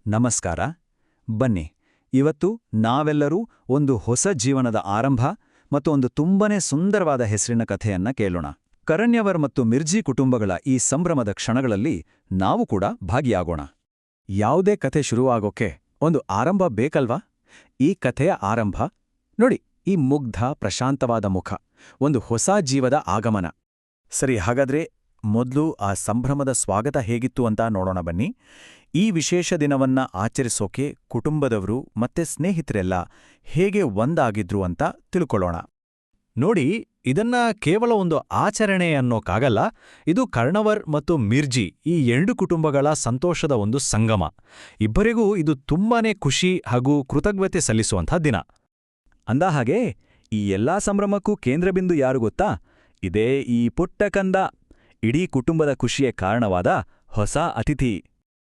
ನಮಸ್ಕಾರ. ಬನ್ನಿ, ಇವತ್ತು ನಾವೆಲ್ಲರೂ ಒಂದು ಹೊಸ ಜೀವನದ ಆರಂಭ ಮತ್ತು ಒಂದು ತುಂಬನೇ ಸುಂದರವಾದ ಹೆಸರಿನ ಕಥೆಯನ್ನ ಕೇಳೋಣ. ಕರಣ್ಯವರ್ ಮತ್ತು ಮಿರ್ಜಿ ಕುಟುಂಬಗಳ ಈ ಸಂಭ್ರಮದ ಕ್ಷಣಗಳಲ್ಲಿ ನಾವು ಕೂಡ ಭಾಗಿಯಾಗೋಣ. ಯಾವುದೇ ಕಥೆ ಶುರುವಾಗೋಕೆ ಒಂದು ಆರಂಭ ಬೇಕಲ್ವಾ? ಈ ಕಥೆಯ ಆರಂಭ ನೋಡಿ, ಈ ಮುಗ್ಧ ಪ್ರಶಾಂತವಾದ ಮುಖ, ಒಂದು ಹೊಸ ಜೀವದ ಆಗಮನ. ಸರಿ, ಹಾಗಾದ್ರೆ ಮೊದಲು ಆ ಸಂಭ್ರಮದ ಸ್ವಾಗತ ಹೇಗಿತ್ತು ಅಂತ ನೋಡೋಣ ಬನ್ನಿ. ಈ ವಿಶೇಷ ದಿನವನ್ನ ಆಚರಿಸೋಕೆ ಕುಟುಂಬದವರು ಮತ್ತೆ ಸ್ನೇಹಿತರೆಲ್ಲ ಹೇಗೆ ಒಂದಾಗಿದ್ರು ಅಂತ ತಿಳ್ಕೊಳ್ಳೋಣ. ನೋಡಿ, ಇದನ್ನ ಕೇವಲ ಒಂದು ಆಚರಣೆ ಅನ್ನೋಕ್ಕಾಗಲ್ಲ. ಇದು ಕರ್ಣವರ್ ಮತ್ತು ಮಿರ್ಜಿ ಈ ಎರಡು ಕುಟುಂಬಗಳ ಸಂತೋಷದ ಒಂದು ಸಂಗಮ. ಇಬ್ಬರಿಗೂ ಇದು ತುಂಬಾನೇ ಖುಷಿ ಹಾಗೂ ಕೃತಜ್ಞತೆ ಸಲ್ಲಿಸುವಂಥ ದಿನ. ಅಂದಹಾಗೆ ಈ ಎಲ್ಲಾ ಸಂಭ್ರಮಕ್ಕೂ ಕೇಂದ್ರಬಿಂದು ಯಾರು ಗೊತ್ತಾ? ಇದೇ ಈ ಪುಟ್ಟ ಕಂದ, ಇಡೀ ಕುಟುಂಬದ ಖುಷಿಯ ಕಾರಣವಾದ ಹೊಸ ಅತಿಥಿ.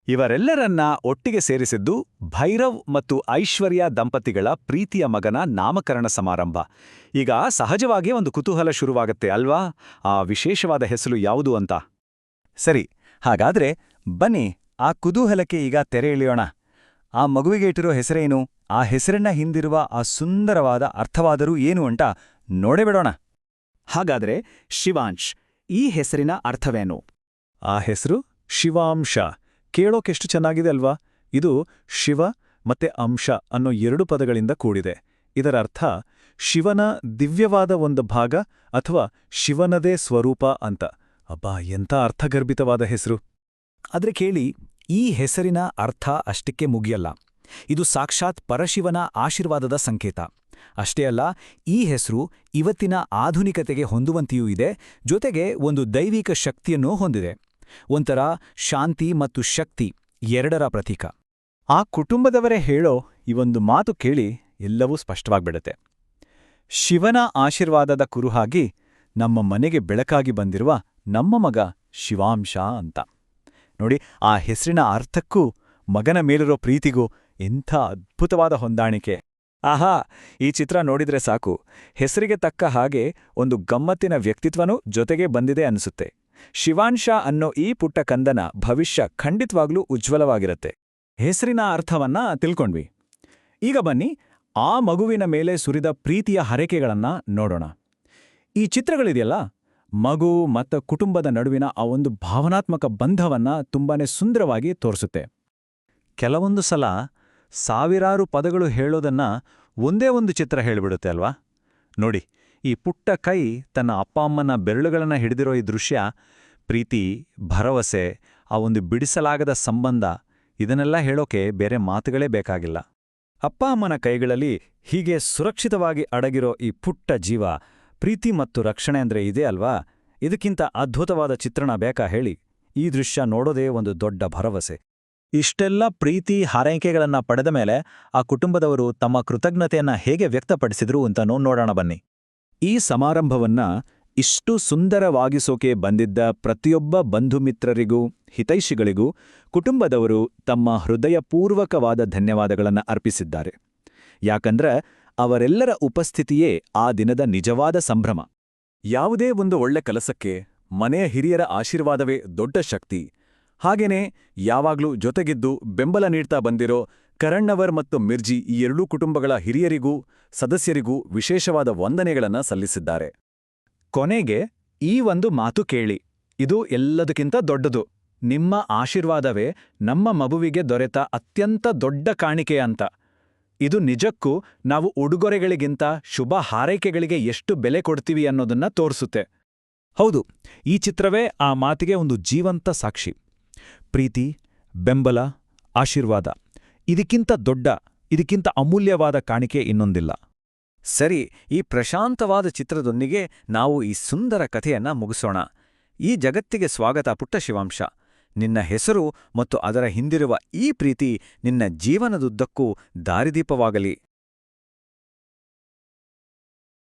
ಇವರೆಲ್ಲರನ್ನ ಒಟ್ಟಿಗೆ ಸೇರಿಸಿದ್ದು ಭೈರವ್ ಮತ್ತು ಐಶ್ವರ್ಯ ದಂಪತಿಗಳ ಪ್ರೀತಿಯ ಮಗನ ನಾಮಕರಣ ಸಮಾರಂಭ. ಈಗ ಸಹಜವಾಗಿ ಒಂದು ಕುತೂಹಲ ಶುರುವಾಗತ್ತೆ ಅಲ್ವಾ? ಆ ವಿಶೇಷವಾದ ಹೆಸರು ಯಾವುದು ಅಂತ. ಸರಿ, ಹಾಗಾದ್ರೆ ಬನ್ನಿ ಆ ಕುತೂಹಲಕ್ಕೆ ಈಗ ತೆರೆ ಎಳೆಯೋಣ. ಆ ಮಗುವಿಗೆ ಇಟ್ಟಿರೋ ಹೆಸರೇನು? ಆ ಹೆಸರನ್ನ ಹಿಂದಿರುವ ಆ ಸುಂದರವಾದ ಅರ್ಥವಾದರೂ ಏನು ಅಂತ ನೋಡೇಬಿಡೋಣ. ಹಾಗಾದ್ರೆ ಶಿವಾಂಶ್, ಈ ಹೆಸರಿನ ಅರ್ಥವೇನು? ಆ ಹೆಸರು ಶಿವಾಂಶ. ಕೇಳೋಕೆಷ್ಟು ಚೆನ್ನಾಗಿದೆ ಅಲ್ವಾ? ಇದು ಶಿವ ಮತ್ತೆ ಅಂಶ ಅನ್ನೋ ಎರಡು ಪದಗಳಿಂದ ಕೂಡಿದೆ. ಇದರ ಅರ್ಥ ಶಿವನ ದಿವ್ಯವಾದ ಒಂದು ಭಾಗ ಅಥವಾ ಶಿವನದೇ ಸ್ವರೂಪ ಅಂತ. ಅಬ್ಬಾ, ಎಂಥ ಅರ್ಥಗರ್ಭಿತವಾದ ಹೆಸರು! ಆದ್ರೆ ಕೇಳಿ, ಈ ಹೆಸರಿನ ಅರ್ಥ ಅಷ್ಟಕ್ಕೆ ಮುಗಿಯಲ್ಲ. ಇದು ಸಾಕ್ಷಾತ್ ಪರಶಿವನ ಆಶೀರ್ವಾದದ ಸಂಕೇತ. ಅಷ್ಟೇ ಅಲ್ಲ, ಈ ಹೆಸರು ಇವತ್ತಿನ ಆಧುನಿಕತೆಗೆ ಹೊಂದುವಂತೆಯೂ ಇದೆ, ಜೊತೆಗೆ ಒಂದು ದೈವಿಕ ಶಕ್ತಿಯನ್ನೂ ಹೊಂದಿದೆ. ಒಂಥರ ಶಾಂತಿ ಮತ್ತು ಶಕ್ತಿ ಎರಡರ ಪ್ರತೀಕ. ಆ ಕುಟುಂಬದವರೇ ಹೇಳೋ ಈ ಒಂದು ಮಾತು ಕೇಳಿ ಎಲ್ಲವೂ ಸ್ಪಷ್ಟವಾಗ್ಬಿಡುತ್ತೆ. ಶಿವನ ಆಶೀರ್ವಾದದ ಕುರುಹಾಗಿ ನಮ್ಮ ಮನೆಗೆ ಬೆಳಕಾಗಿ ಬಂದಿರುವ ನಮ್ಮ ಮಗ ಶಿವಾಂಶ ಅಂತ. ನೋಡಿ, ಆ ಹೆಸರಿನ ಅರ್ಥಕ್ಕೂ ಮಗನ ಮೇಲಿರೋ ಪ್ರೀತಿಗೂ ಎಂಥ ಅದ್ಭುತವಾದ ಹೊಂದಾಣಿಕೆ. ಆಹಾ, ಈ ಚಿತ್ರ ನೋಡಿದ್ರೆ ಸಾಕು, ಹೆಸರಿಗೆ ತಕ್ಕ ಹಾಗೆ ಒಂದು ಗಮ್ಮತ್ತಿನ ವ್ಯಕ್ತಿತ್ವನೂ ಜೊತೆಗೆ ಬಂದಿದೆ ಅನಿಸುತ್ತೆ. ಶಿವಾಂಶ ಅನ್ನೋ ಈ ಪುಟ್ಟ ಕಂದನ ಭವಿಷ್ಯ ಖಂಡಿತವಾಗ್ಲೂ ಉಜ್ವಲವಾಗಿರುತ್ತೆ. ಹೆಸರಿನ ಅರ್ಥವನ್ನ ತಿಳ್ಕೊಂಡ್ವಿ. ಈಗ ಬನ್ನಿ, ಆ ಮಗುವಿನ ಮೇಲೆ ಸುರಿದ ಪ್ರೀತಿಯ ಹರಕೆಗಳನ್ನ ನೋಡೋಣ. ಈ ಚಿತ್ರಗಳಿದೆಯಲ್ಲ, ಮಗು ಮತ್ತು ಕುಟುಂಬದ ನಡುವಿನ ಆ ಒಂದು ಭಾವನಾತ್ಮಕ ಬಂಧವನ್ನ ತುಂಬಾನೇ ಸುಂದರವಾಗಿ ತೋರಿಸುತ್ತೆ. ಕೆಲವೊಂದು ಸಲ ಸಾವಿರಾರು ಪದಗಳು ಹೇಳೋದನ್ನ ಒಂದೇ ಒಂದು ಚಿತ್ರ ಹೇಳಿಬಿಡುತ್ತೆ ಅಲ್ವಾ? ನೋಡಿ, ಈ ಪುಟ್ಟ ಕೈ ತನ್ನ ಅಪ್ಪ ಅಮ್ಮನ ಬೆರಳುಗಳನ್ನ ಹಿಡಿದಿರೋ ಈ ದೃಶ್ಯ, ಪ್ರೀತಿ, ಭರವಸೆ, ಆ ಒಂದು ಬಿಡಿಸಲಾಗದ ಸಂಬಂಧ, ಇದನ್ನೆಲ್ಲ ಹೇಳೋಕೆ ಬೇರೆ ಮಾತುಗಳೇ ಬೇಕಾಗಿಲ್ಲ. ಅಪ್ಪ ಅಮ್ಮನ ಕೈಗಳಲ್ಲಿ ಹೀಗೆ ಸುರಕ್ಷಿತವಾಗಿ ಅಡಗಿರೋ ಈ ಪುಟ್ಟ ಜೀವ, ಪ್ರೀತಿ ಮತ್ತು ರಕ್ಷಣೆ ಅಂದ್ರೆ ಇದೆ ಅಲ್ವಾ? ಇದಕ್ಕಿಂತ ಅದ್ಭುತವಾದ ಚಿತ್ರಣ ಬೇಕಾ ಹೇಳಿ? ಈ ದೃಶ್ಯ ನೋಡೋದೇ ಒಂದು ದೊಡ್ಡ ಭರವಸೆ. ಇಷ್ಟೆಲ್ಲ ಪ್ರೀತಿ ಹಾರೈಕೆಗಳನ್ನ ಪಡೆದ ಮೇಲೆ ಆ ಕುಟುಂಬದವರು ತಮ್ಮ ಕೃತಜ್ಞತೆಯನ್ನ ಹೇಗೆ ವ್ಯಕ್ತಪಡಿಸಿದ್ರು ಅಂತನೂ ನೋಡೋಣ ಬನ್ನಿ. ಈ ಸಮಾರಂಭವನ್ನ ಇಷ್ಟು ಸುಂದರವಾಗಿಸೋಕೆ ಬಂದಿದ್ದ ಪ್ರತಿಯೊಬ್ಬ ಬಂಧುಮಿತ್ರರಿಗೂ ಹಿತೈಷಿಗಳಿಗೂ ಕುಟುಂಬದವರು ತಮ್ಮ ಹೃದಯಪೂರ್ವಕವಾದ ಧನ್ಯವಾದಗಳನ್ನು ಅರ್ಪಿಸಿದ್ದಾರೆ. ಯಾಕಂದ್ರೆ ಅವರೆಲ್ಲರ ಉಪಸ್ಥಿತಿಯೇ ಆ ದಿನದ ನಿಜವಾದ ಸಂಭ್ರಮ. ಯಾವುದೇ ಒಂದು ಒಳ್ಳೆ ಕೆಲಸಕ್ಕೆ ಮನೆಯ ಹಿರಿಯರ ಆಶೀರ್ವಾದವೇ ದೊಡ್ಡ ಶಕ್ತಿ. ಹಾಗೇನೇ ಯಾವಾಗ್ಲೂ ಜೊತೆಗಿದ್ದು ಬೆಂಬಲ ನೀಡ್ತಾ ಬಂದಿರೋ ಕರಣ್ಣವರ್ ಮತ್ತು ಮಿರ್ಜಿ ಈ ಎರಡೂ ಕುಟುಂಬಗಳ ಹಿರಿಯರಿಗೂ ಸದಸ್ಯರಿಗೂ ವಿಶೇಷವಾದ ವಂದನೆಗಳನ್ನ ಸಲ್ಲಿಸಿದ್ದಾರೆ. ಕೊನೆಗೆ ಈ ಒಂದು ಮಾತು ಕೇಳಿ, ಇದು ಎಲ್ಲದಕ್ಕಿಂತ ದೊಡ್ಡದು. ನಿಮ್ಮ ಆಶೀರ್ವಾದವೇ ನಮ್ಮ ಮಗುವಿಗೆ ದೊರೆತ ಅತ್ಯಂತ ದೊಡ್ಡ ಕಾಣಿಕೆ ಅಂತ. ಇದು ನಿಜಕ್ಕೂ ನಾವು ಉಡುಗೊರೆಗಳಿಗಿಂತ ಶುಭ ಹಾರೈಕೆಗಳಿಗೆ ಎಷ್ಟು ಬೆಲೆ ಕೊಡ್ತೀವಿ ಅನ್ನೋದನ್ನ ತೋರಿಸುತ್ತೆ. ಹೌದು, ಈ ಚಿತ್ರವೇ ಆ ಮಾತಿಗೆ ಒಂದು ಜೀವಂತ ಸಾಕ್ಷಿ. ಪ್ರೀತಿ, ಬೆಂಬಲ, ಆಶೀರ್ವಾದ, ಇದಕ್ಕಿಂತ ಅಮೂಲ್ಯವಾದ ಕಾಣಿಕೆ ಇನ್ನೊಂದಿಲ್ಲ. ಸರಿ, ಈ ಪ್ರಶಾಂತವಾದ ಚಿತ್ರದೊಂದಿಗೆ ನಾವು ಈ ಸುಂದರ ಕಥೆಯನ್ನ ಮುಗಿಸೋಣ. ಈ ಜಗತ್ತಿಗೆ ಸ್ವಾಗತ ಪುಟ್ಟ ಶಿವಾಂಶ. ನಿನ್ನ ಹೆಸರು ಮತ್ತು ಅದರ ಹಿಂದಿರುವ ಈ ಪ್ರೀತಿ ನಿನ್ನ ಜೀವನದುದ್ದಕ್ಕೂ ದಾರಿದೀಪವಾಗಲಿ.